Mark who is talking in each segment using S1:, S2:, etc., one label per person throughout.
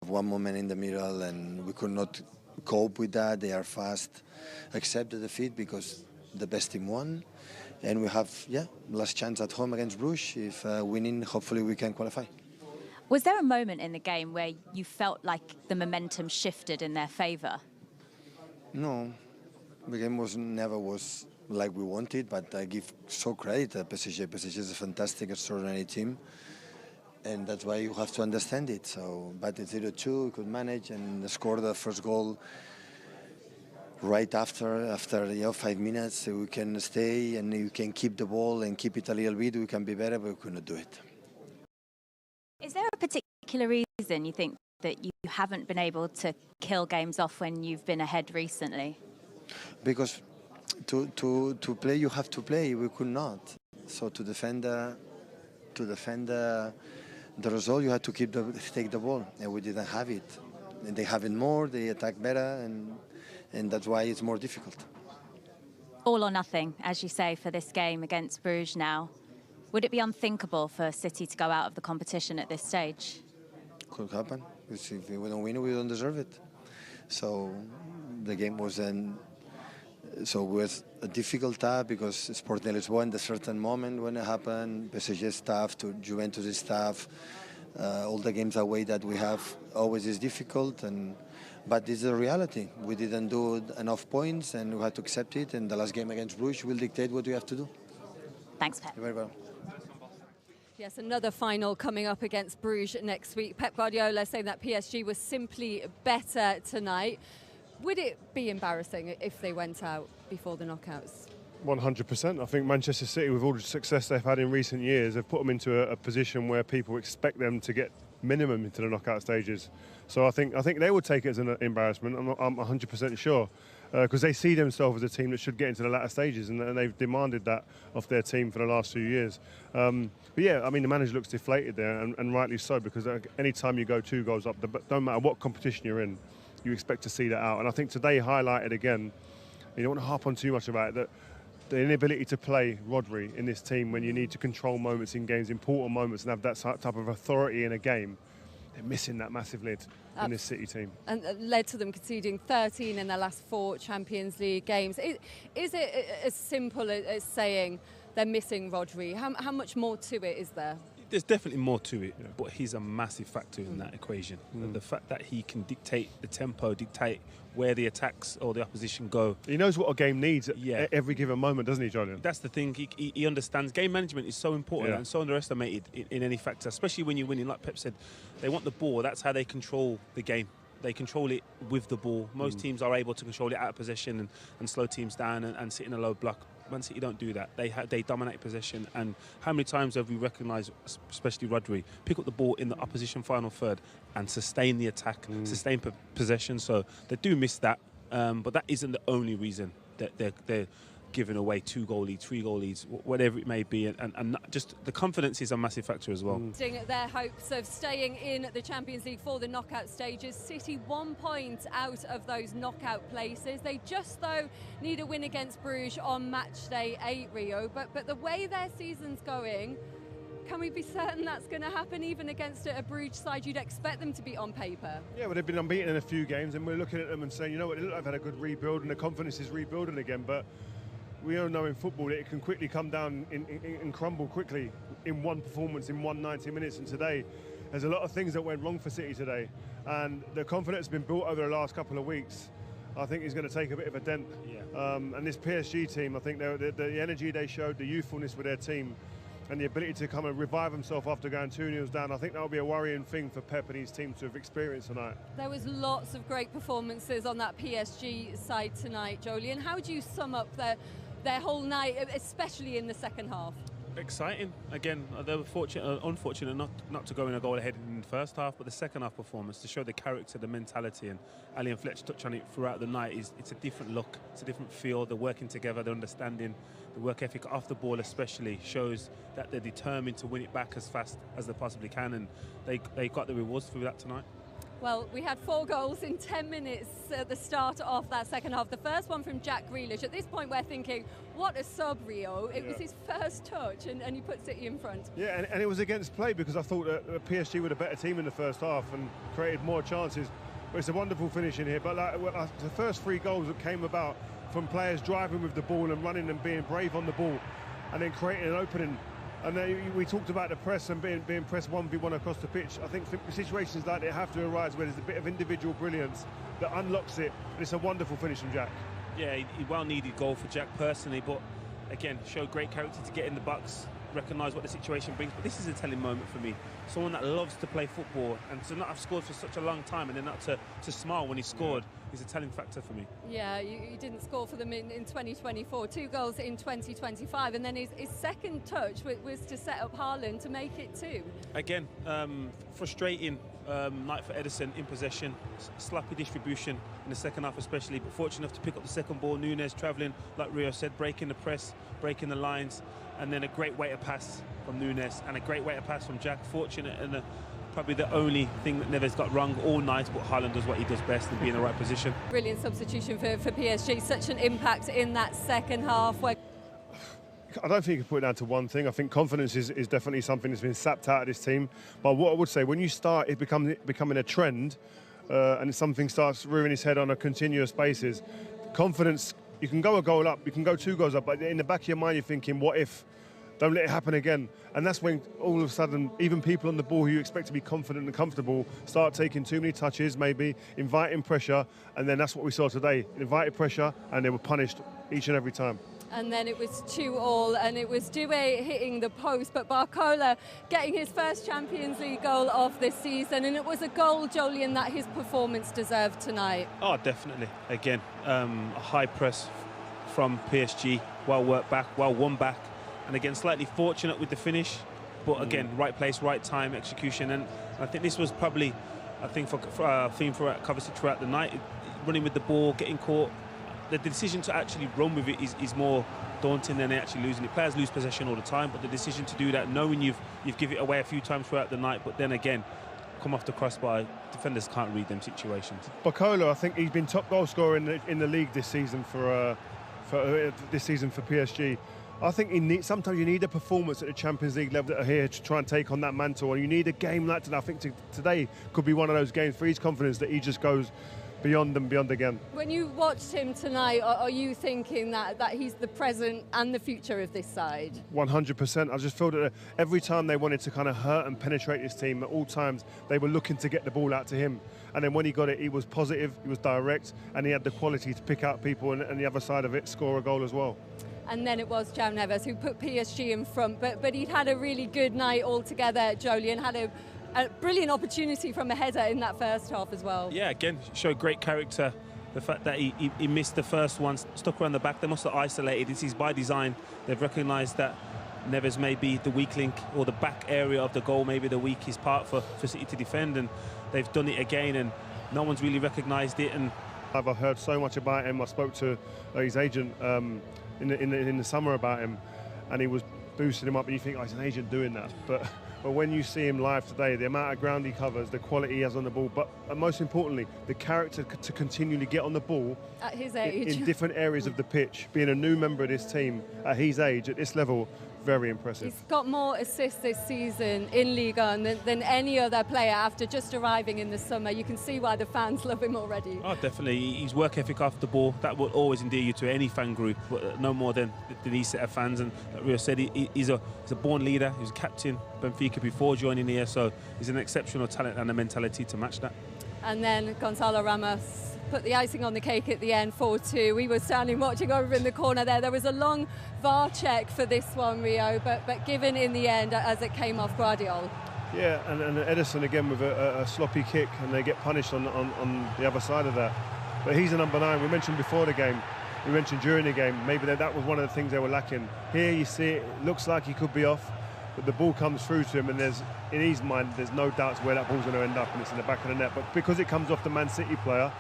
S1: one moment in the middle and we could not cope with that. They are fast, accept the defeat because the best team won. And we have, last chance at home against Bruges. If winning, hopefully we can qualify.
S2: Was there a moment in the game where you felt like the momentum shifted in their favour?
S1: No, the game never was like we wanted, but I give so credit to PSG. PSG is a fantastic, extraordinary team, and that's why you have to understand it. So, but it's 0-2, we could manage and score the first goal right after 5 minutes. So we can stay and we can keep the ball and keep it a little bit. We can be better, but we could not do it.
S2: Is there a particular reason you think that you haven't been able to kill games off when you've been ahead recently?
S1: Because to play, you have to play. We could not. So to defend the result, you had to take the ball, and we didn't have it. And they have it more. They attack better, and that's why it's more difficult.
S2: All or nothing, as you say, for this game against Bruges now. Would it be unthinkable for City to go out of the competition at this stage?
S1: Could happen. If we don't win, we don't deserve it. So the game was a difficult task because Sporting Lisbon in a certain moment when it happened, PSG staff to Juventus staff, all the games away that we have always is difficult, but this is a reality. We didn't do enough points and we had to accept it, and the last game against Bruges will dictate what we have to do.
S2: Thanks, Pep.
S1: You're very welcome.
S3: Yes, another final coming up against Bruges next week. Pep Guardiola saying that PSG was simply better tonight. Would it be embarrassing if they went out before the knockouts?
S4: 100%. I think Manchester City, with all the success they've had in recent years, have put them into a position where people expect them to get minimum into the knockout stages. So I think they would take it as an embarrassment. I'm 100% sure. Because they see themselves as a team that should get into the latter stages, and they've demanded that of their team for the last few years. But yeah, I mean, the manager looks deflated there, and rightly so, because any time you go 2 goals up, no matter what competition you're in, you expect to see that out. And I think today highlighted again, you don't want to harp on too much about it, that the inability to play Rodri in this team when you need to control moments in games, important moments, and have that type of authority in a game. They're missing that massively in this City team. And
S3: led to them conceding 13 in their last 4 Champions League games. Is it as simple as saying they're missing Rodri? How much more to it is there?
S5: There's definitely more to it, but he's a massive factor in that equation. The fact that he can dictate the tempo, dictate where the attacks or the opposition go.
S4: He knows what a game needs at every given moment, doesn't he, Julian?
S5: That's the thing. He understands. Game management is so important and so underestimated in any factor, especially when you're winning. Like Pep said, they want the ball. That's how they control the game. They control it with the ball. Most teams are able to control it out of possession and slow teams down and sit in a low block. Man City don't do that. They dominate possession. And how many times have we recognised, especially Rodri, pick up the ball in the opposition final third and sustain the attack, sustain possession? So they do miss that. But that isn't the only reason that they're giving away 2-goal leads, 3-goal leads, whatever it may be, and just the confidence is a massive factor as well.
S3: Their hopes of staying in the Champions League for the knockout stages. City 1 point out of those knockout places. They just, though, need a win against Bruges on match day 8, Rio. But the way their season's going, can we be certain that's going to happen even against a Bruges side you'd expect them to be on paper? Yeah, well,
S4: they've been unbeaten in a few games, and we're looking at them and saying, you know what, they look like they've had a good rebuild, and the confidence is rebuilding again, but we all know in football that it can quickly come down and crumble quickly in one performance, in 190 minutes. And today, there's a lot of things that went wrong for City today. And the confidence has been built over the last couple of weeks. I think is going to take a bit of a dent. And this PSG team, I think the energy they showed, the youthfulness with their team, and the ability to come and revive himself after going 2-0 down, I think that will be a worrying thing for Pep and his team to have experienced tonight.
S3: There was lots of great performances on that PSG side tonight, Jolien. How would you sum up their whole night, especially in the second half?
S5: Exciting. Again, they were unfortunate not to go in a goal ahead in the first half, but the second half performance to show the character, the mentality, and Ali and Fletch touched on it throughout the night. It's a different look, it's a different feel. They're working together, they're understanding. The work ethic off the ball especially shows that they're determined to win it back as fast as they possibly can, and they got the rewards through that tonight.
S3: Well, we had 4 goals in 10 minutes at the start of that second half. The first one from Jack Grealish. At this point, we're thinking, what a sub, Rio. It was his first touch, and he put City in front.
S4: Yeah, and it was against play, because I thought that PSG were a better team in the first half and created more chances. But it's a wonderful finish in here. But the first 3 goals that came about from players driving with the ball and running and being brave on the ball, and then creating an opening. And then we talked about the press and being pressed 1v1 across the pitch. I think situations like that have to arise where there's a bit of individual brilliance that unlocks it. And it's a wonderful finish from Jack. Yeah,
S5: he well-needed goal for Jack personally, but again, showed great character to get in the box, recognise what the situation brings. But this is a telling moment for me. Someone that loves to play football, and to not have scored for such a long time and then not to smile when he scored is a telling factor for me.
S3: Yeah, he didn't score for them in 2024, 2 goals in 2025, and then his second touch was to set up Haaland to make it 2.
S5: Again, frustrating night for Edison in possession, sloppy distribution in the second half especially, but fortunate enough to pick up the second ball. Nunes travelling, like Rio said, breaking the press, breaking the lines, and then a great weighted pass from Nunes and a great weighted pass from Jack. Fortunate, and probably the only thing that Neves got wrong all night, but Haaland does what he does best and be in the right position.
S3: Brilliant substitution for PSG, such an impact in that second half.
S4: I don't think you can put it down to one thing. I think confidence is definitely something that's been sapped out of this team. But what I would say, when you start it becoming a trend, and something starts rearing its head on a continuous basis, confidence, you can go a goal up, you can go 2 goals up, but in the back of your mind you're thinking, what if? Don't let it happen again. And that's when all of a sudden, even people on the ball who you expect to be confident and comfortable start taking too many touches, maybe inviting pressure, and then that's what we saw today. Invited pressure, and they were punished each and every time.
S3: And then it was 2-2, and it was Doué hitting the post, but Barcola getting his first Champions League goal of this season, and it was a goal, Jolien, that his performance deserved tonight.
S5: Oh, definitely. Again, a high press from PSG, well worked back, well won back, and again, slightly fortunate with the finish, but again, right place, right time, execution, and I think this was probably, for theme for Kovacic throughout the night, running with the ball, getting caught. The decision to actually run with it is more daunting than actually losing it. Players lose possession all the time, but the decision to do that, knowing you've given it away a few times throughout the night, but then again, come off the crossbar, defenders can't read them situations.
S4: Barcola, I think he's been top goal scorer in the league this season for PSG. I think sometimes you need a performance at the Champions League level that are here to try and take on that mantle, and you need a game like that. I think today could be one of those games for his confidence that he just goes beyond and beyond again.
S3: When you watched him tonight, are you thinking that he's the present and the future of this side?
S4: 100%. I just feel that every time they wanted to kind of hurt and penetrate this team, at all times they were looking to get the ball out to him. And then when he got it, he was positive, he was direct, and he had the quality to pick out people and the other side of it, score a goal as well.
S3: And then it was João Neves who put PSG in front, but he'd had a really good night altogether, Jolien, had a brilliant opportunity from a header in that first half as well.
S5: Yeah, again, showed great character. The fact that he missed the first one, stuck around the back, they must have isolated. This is by design. They've recognised that Neves may be the weak link, or the back area of the goal, maybe the weakest part for City to defend, and they've done it again, and no one's really recognised it. And
S4: I've heard so much about him. I spoke to his agent in the summer about him, and he was boosting him up, and you think, oh, he's an agent doing that, but when you see him live today, the amount of ground he covers, the quality he has on the ball, but most importantly, the character to continually get on the ball
S3: at his age
S4: in different areas of the pitch, being a new member of this team at his age, at this level, very impressive.
S3: He's got more assists this season in Ligue 1 than any other player after just arriving in the summer. You can see why the fans love him already.
S5: Oh, definitely. His work ethic off the ball, that will always endear you to any fan group, but no more than these set of fans. And like Rio said, he's a born leader. He was captain Benfica before joining here, so he's an exceptional talent and a mentality to match that.
S3: And then Gonzalo Ramos put the icing on the cake at the end, 4-2. We were standing watching over in the corner there. There was a long VAR check for this one, Rio, but given in the end as it came off Guardiola.
S4: Yeah, and Edison again with a sloppy kick, and they get punished on the other side of that. But he's a number 9. We mentioned before the game, we mentioned during the game, maybe that was one of the things they were lacking. Here you see it looks like he could be off, but the ball comes through to him, and in his mind there's no doubts where that ball's going to end up, and it's in the back of the net. But because it comes off the Man City player,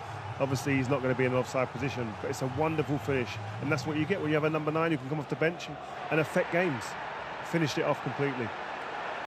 S4: obviously he's not going to be in an offside position, but it's a wonderful finish, and that's what you get when you have a number 9 who can come off the bench and affect games. Finished it off completely.